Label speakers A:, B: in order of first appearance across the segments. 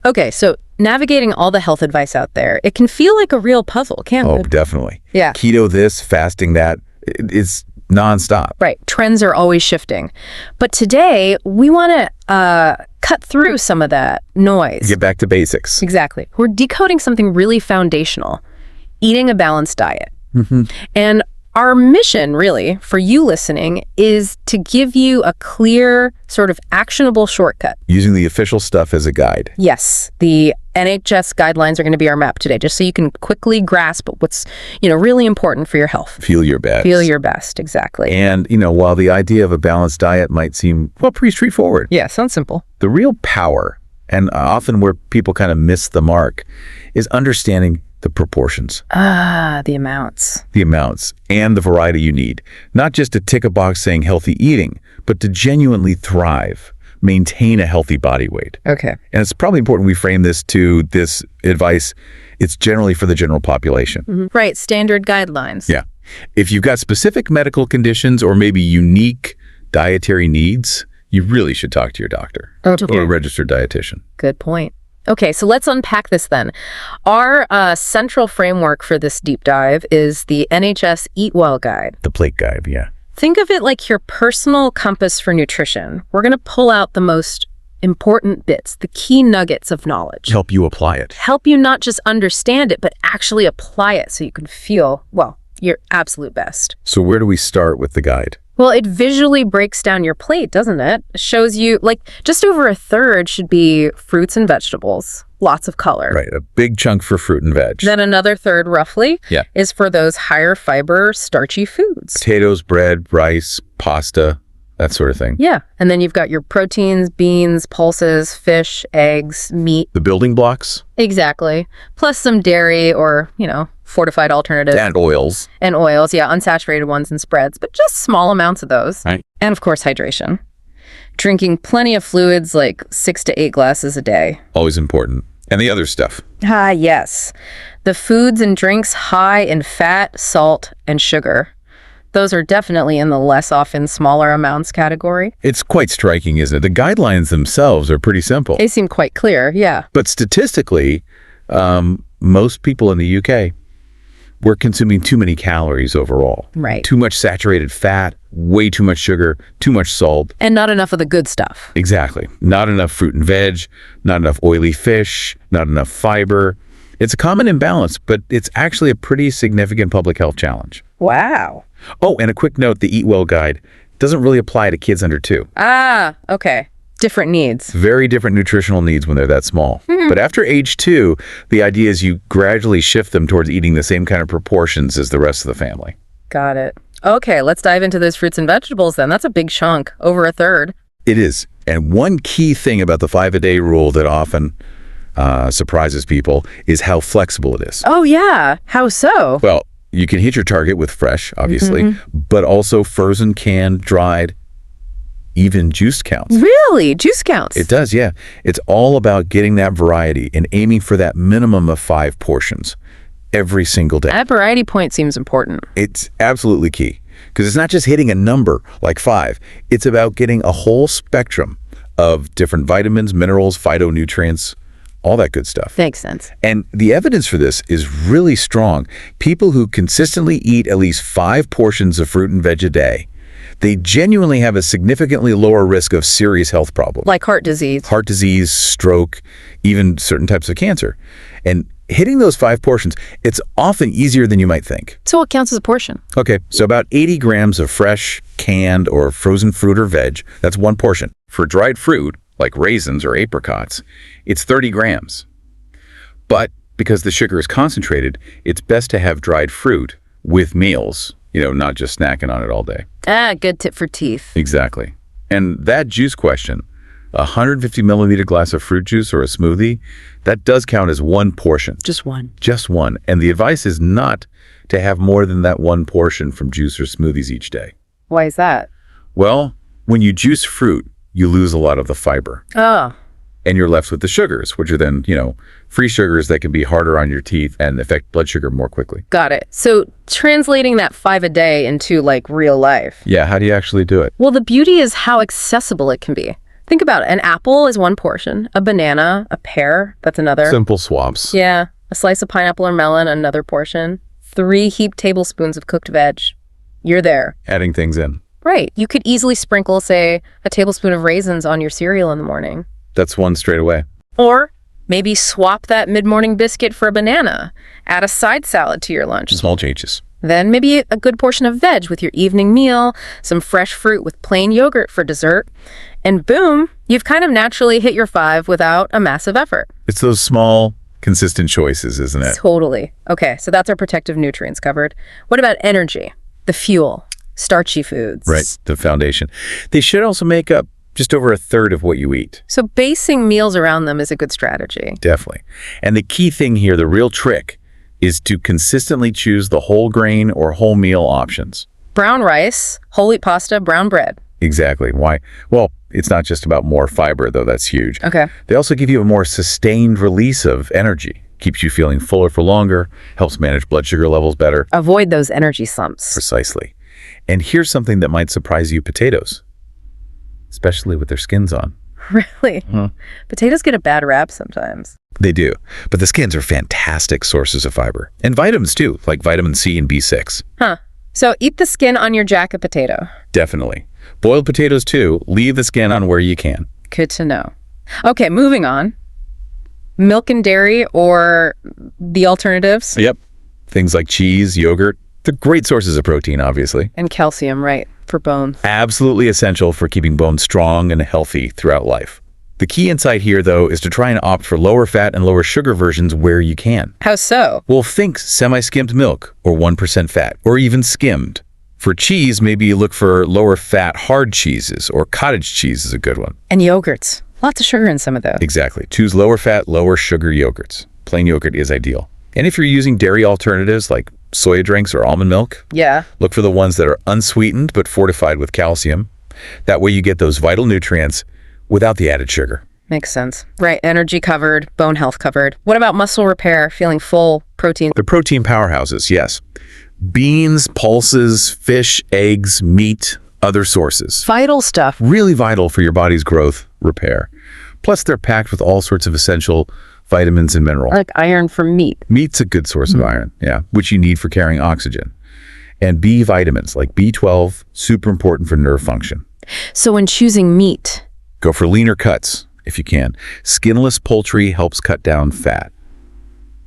A: Okay, so navigating all the health advice out there, it can feel like a real puzzle, can't it?
B: Oh, definitely.
A: Yeah.
B: Keto this, fasting that, it's nonstop.
A: Right. Trends are always shifting. But today, we want to cut through some of that noise.
B: Get back to basics.
A: Exactly. We're decoding something really foundational, eating a balanced diet. And our mission, really, for you listening, is to give you a clear, sort of actionable shortcut.
B: Using the official stuff as a guide.
A: Yes, the NHS guidelines are going to be our map today, just so you can quickly grasp what's, really important for your health.
B: Feel your best.
A: Feel your best, exactly.
B: And, while the idea of a balanced diet might seem, pretty straightforward.
A: Yeah, sounds simple.
B: The real power, and often where people kind of miss the mark, is understanding the proportions.
A: The amounts.
B: The amounts and the variety you need. Not just to tick a box saying healthy eating, but to genuinely thrive, maintain a healthy body weight.
A: Okay.
B: And it's probably important we frame this advice. It's generally for the general population.
A: Right, standard guidelines.
B: Yeah. If you've got specific medical conditions or maybe unique dietary needs, you really should talk to your doctor or a registered dietitian.
A: Good point. Okay, so let's unpack this then. Our central framework for this deep dive is the NHS Eat Well Guide.
B: The plate guide, yeah.
A: Think of it like your personal compass for nutrition. We're going to pull out the most important bits, the key nuggets of knowledge.
B: Help you apply it.
A: Help you not just understand it, but actually apply it so you can feel, your absolute best.
B: So where do we start with the guide?
A: Well, it visually breaks down your plate, doesn't it? It shows you, just over a third should be fruits and vegetables, lots of color.
B: Right, a big chunk for fruit and veg.
A: Then another third, roughly, is for those higher fiber, starchy foods.
B: Potatoes, bread, rice, pasta, that sort of thing.
A: Yeah, and then you've got your proteins, beans, pulses, fish, eggs, meat.
B: The building blocks?
A: Exactly. Plus some dairy or, fortified alternatives.
B: And oils.
A: And oils, unsaturated ones and spreads, but just small amounts of those.
B: Right.
A: And of course, hydration. Drinking plenty of fluids, like 6 to 8 glasses a day.
B: Always important. And the other stuff.
A: Yes. The foods and drinks high in fat, salt, and sugar. Those are definitely in the less often smaller amounts category.
B: It's quite striking, isn't it? The guidelines themselves are pretty simple.
A: They seem quite clear, yeah.
B: But statistically, most people in the UK we're consuming too many calories overall.
A: Right.
B: Too much saturated fat, way too much sugar, too much salt.
A: And not enough of the good stuff.
B: Exactly. Not enough fruit and veg, not enough oily fish, not enough fiber. It's a common imbalance, but it's actually a pretty significant public health challenge.
A: Wow.
B: Oh, and a quick note, the Eat Well Guide doesn't really apply to kids under 2.
A: Okay. Different needs.
B: Very different nutritional needs when they're that small. But after age 2, the idea is you gradually shift them towards eating the same kind of proportions as the rest of the family.
A: Got it. Okay, let's dive into those fruits and vegetables then. That's a big chunk, over a third.
B: It is. And one key thing about the 5-a-day rule that often surprises people is how flexible it is.
A: Oh, yeah. How so?
B: Well, you can hit your target with fresh, obviously, but also frozen, canned, dried, even juice counts.
A: Really? Juice counts?
B: It does, yeah. It's all about getting that variety and aiming for that minimum of 5 portions every single day.
A: That variety point seems important.
B: It's absolutely key because it's not just hitting a number like 5. It's about getting a whole spectrum of different vitamins, minerals, phytonutrients, all that good stuff.
A: Makes sense.
B: And the evidence for this is really strong. People who consistently eat at least 5 portions of fruit and veg a day, they genuinely have a significantly lower risk of serious health problems.
A: Like heart disease,
B: stroke, even certain types of cancer. And hitting those 5 portions, it's often easier than you might think.
A: So what counts as a portion?
B: Okay, so about 80 grams of fresh, canned, or frozen fruit or veg, that's 1 portion. For dried fruit, like raisins or apricots, it's 30 grams. But because the sugar is concentrated, it's best to have dried fruit with meals, not just snacking on it all day.
A: Good tip for teeth.
B: Exactly. And that juice question, a 150 milliliter glass of fruit juice or a smoothie, that does count as 1 portion.
A: Just one.
B: Just one. And the advice is not to have more than that 1 portion from juice or smoothies each day.
A: Why is that?
B: Well, when you juice fruit, you lose a lot of the fiber.
A: Oh.
B: And you're left with the sugars, which are then, free sugars that can be harder on your teeth and affect blood sugar more quickly.
A: Got it. So translating that 5 a day into real life.
B: Yeah, how do you actually do it?
A: Well, the beauty is how accessible it can be. Think about it. An apple is one portion, a banana, a pear, that's another.
B: Simple swaps.
A: Yeah, a slice of pineapple or melon, another portion. 3 heaped tablespoons of cooked veg. You're there.
B: Adding things in.
A: Right. You could easily sprinkle, say, a tablespoon of raisins on your cereal in the morning.
B: That's one straight away.
A: Or maybe swap that mid-morning biscuit for a banana. Add a side salad to your lunch.
B: Small changes.
A: Then maybe a good portion of veg with your evening meal, some fresh fruit with plain yogurt for dessert. And boom, you've kind of naturally hit your 5 without a massive effort.
B: It's those small, consistent choices, isn't it?
A: Totally. Okay, so that's our protective nutrients covered. What about energy? The fuel, starchy foods.
B: Right, the foundation. They should also make up just over a third of what you eat.
A: So basing meals around them is a good strategy.
B: Definitely. And the key thing here, the real trick, is to consistently choose the whole grain or whole meal options.
A: Brown rice, whole wheat pasta, brown bread.
B: Exactly. Why? Well, it's not just about more fiber, though that's huge.
A: Okay.
B: They also give you a more sustained release of energy. Keeps you feeling fuller for longer, helps manage blood sugar levels better.
A: Avoid those energy slumps.
B: Precisely. And here's something that might surprise you, potatoes. Especially with their skins on.
A: Really? Potatoes get a bad rap sometimes.
B: They do. But the skins are fantastic sources of fiber. And vitamins, too, like vitamin C and B6.
A: Huh. So eat the skin on your jacket potato.
B: Definitely. Boiled potatoes, too. Leave the skin on where you can.
A: Good to know. Okay, moving on. Milk and dairy or the alternatives?
B: Yep. Things like cheese, yogurt. They're great sources of protein, obviously.
A: And calcium, right, for bones.
B: Absolutely essential for keeping bones strong and healthy throughout life. The key insight here, though, is to try and opt for lower fat and lower sugar versions where you can.
A: How so?
B: Well, think semi-skimmed milk or 1% fat, or even skimmed. For cheese, maybe you look for lower fat hard cheeses, or cottage cheese is a good one.
A: And yogurts. Lots of sugar in some of those.
B: Exactly. Choose lower fat, lower sugar yogurts. Plain yogurt is ideal. And if you're using dairy alternatives like soya drinks or almond milk,
A: Yeah.
B: look for the ones that are unsweetened but fortified with calcium. That way you get those vital nutrients without the added sugar.
A: Makes sense. Right, energy covered, bone health covered. What about muscle repair, feeling full, protein?
B: The protein powerhouses, yes. Beans, pulses, fish, eggs, meat, other sources.
A: Vital stuff.
B: Really vital for your body's growth, repair. Plus, they're packed with all sorts of essential vitamins and minerals.
A: Like iron from meat.
B: Meat's a good source of iron, yeah, which you need for carrying oxygen. And B vitamins like B12, super important for nerve function.
A: So when choosing meat,
B: Go for leaner cuts if you can. Skinless poultry helps cut down fat.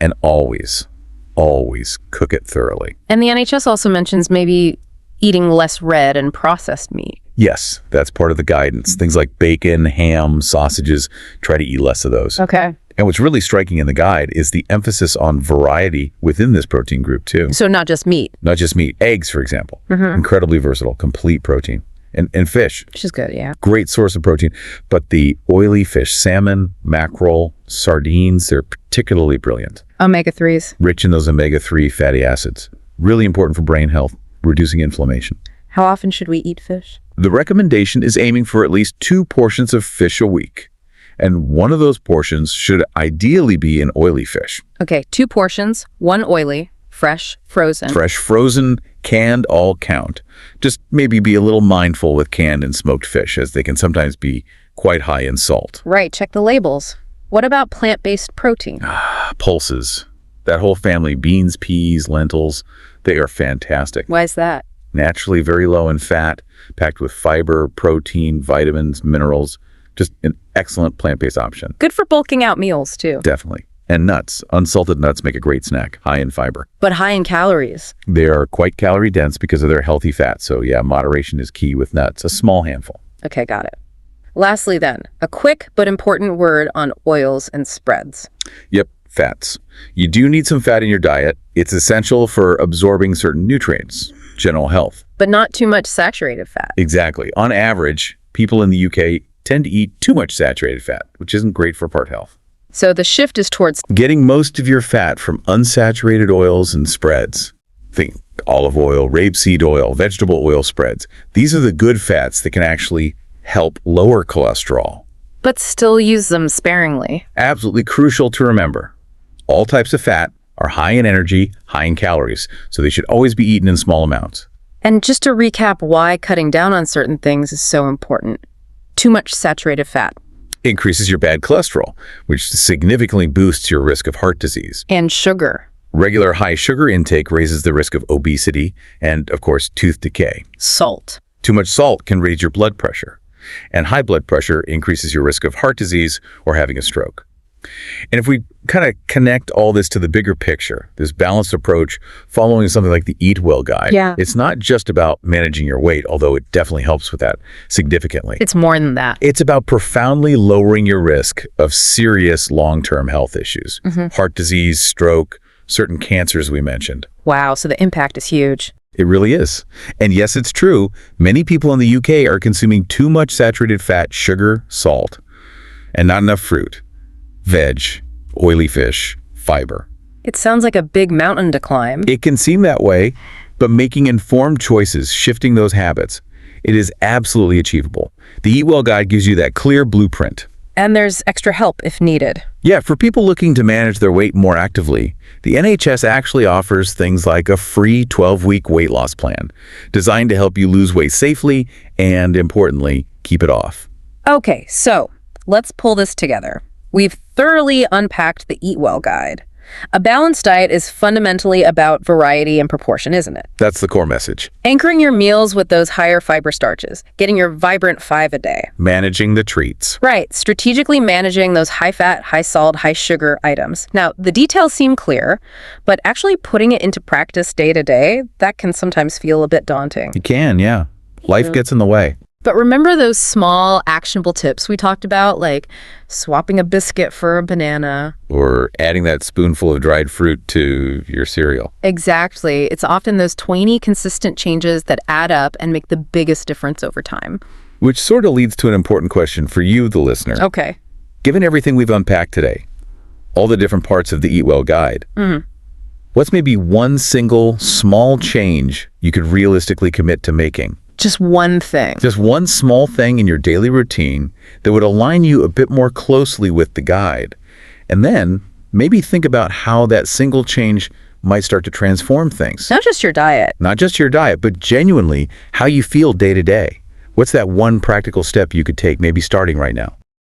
B: And always, always cook it thoroughly.
A: and the NHS also mentions maybe eating less red and processed meat.
B: Yes, that's part of the guidance. Things like bacon, ham, sausages, try to eat less of those.
A: Okay.
B: And what's really striking in the guide is the emphasis on variety within this protein group too.
A: So not just meat,
B: Not just meat. Eggs, for example. Incredibly versatile, complete protein. And fish,
A: which is good, yeah.
B: great source of protein. But the oily fish, salmon, mackerel, sardines, they're particularly brilliant.
A: Omega-3s.
B: Rich in those omega-3 fatty acids. Really important for brain health, reducing inflammation.
A: How often should we eat fish?
B: The recommendation is aiming for at least 2 portions of fish a week. And one of those portions should ideally be an oily fish.
A: Okay, 2 portions, 1 oily, fresh, frozen.
B: Fresh, frozen, canned, all count. Just maybe be a little mindful with canned and smoked fish, as they can sometimes be quite high in salt.
A: Right, check the labels. What about plant-based protein?
B: Pulses. That whole family, beans, peas, lentils, they are fantastic.
A: Why is that?
B: Naturally very low in fat, packed with fiber, protein, vitamins, minerals. Just an excellent plant-based option.
A: Good for bulking out meals, too.
B: Definitely. And nuts. Unsalted nuts make a great snack, high in fiber.
A: But high in calories.
B: They are quite calorie dense because of their healthy fat. So yeah, moderation is key with nuts. A small handful.
A: Okay, got it. Lastly then, a quick but important word on oils and spreads.
B: Yep, fats. You do need some fat in your diet. It's essential for absorbing certain nutrients, general health.
A: But not too much saturated fat.
B: Exactly. On average, people in the UK tend to eat too much saturated fat, which isn't great for heart health.
A: So the shift is towards
B: Getting most of your fat from unsaturated oils and spreads. Think olive oil, rapeseed oil, vegetable oil spreads. These are the good fats that can actually help lower cholesterol.
A: but still use them sparingly.
B: Absolutely crucial to remember. All types of fat are high in energy, high in calories, so they should always be eaten in small amounts.
A: And just to recap why cutting down on certain things is so important. Too much saturated fat.
B: Increases your bad cholesterol, which significantly boosts your risk of heart disease.
A: And sugar.
B: Regular high sugar intake raises the risk of obesity and, of course, tooth decay.
A: Salt.
B: Too much salt can raise your blood pressure, and high blood pressure increases your risk of heart disease or having a stroke. And if we kind of connect all this to the bigger picture, this balanced approach following something like the Eat Well guide, it's not just about managing your weight, although it definitely helps with that significantly.
A: It's more than that.
B: It's about profoundly lowering your risk of serious long-term health issues, heart disease, stroke, certain cancers we mentioned.
A: Wow, so the impact is huge.
B: It really is. And yes, it's true. Many people in the UK are consuming too much saturated fat, sugar, salt, and not enough fruit, veg, oily fish, fiber.
A: It sounds like a big mountain to climb.
B: It can seem that way, but making informed choices, shifting those habits, it is absolutely achievable. The Eat Well guide gives you that clear blueprint.
A: And there's extra help if needed.
B: Yeah, for people looking to manage their weight more actively, the NHS actually offers things like a free 12-week weight loss plan designed to help you lose weight safely and, importantly, keep it off.
A: Okay, so let's pull this together. We've thoroughly unpacked the Eat Well guide. A balanced diet is fundamentally about variety and proportion, isn't it?
B: That's the core message.
A: Anchoring your meals with those higher fiber starches, getting your vibrant 5 a day.
B: Managing the treats.
A: Right, strategically managing those high-fat, high-salt, high-sugar items. Now, the details seem clear, but actually putting it into practice day to day, that can sometimes feel a bit daunting.
B: You can, yeah. Life gets in the way.
A: But remember those small, actionable tips we talked about, like swapping a biscuit for a banana?
B: Or adding that spoonful of dried fruit to your cereal.
A: Exactly. It's often those tiny, consistent changes that add up and make the biggest difference over time.
B: Which sort of leads to an important question for you, the listener.
A: Okay.
B: Given everything we've unpacked today, all the different parts of the Eat Well guide, what's maybe one single, small change you could realistically commit to making?
A: Just one thing.
B: Just one small thing in your daily routine that would align you a bit more closely with the guide. And then maybe think about how that single change might start to transform things.
A: Not just your diet.
B: Not just your diet, but genuinely how you feel day to day. What's that one practical step you could take, maybe starting right now?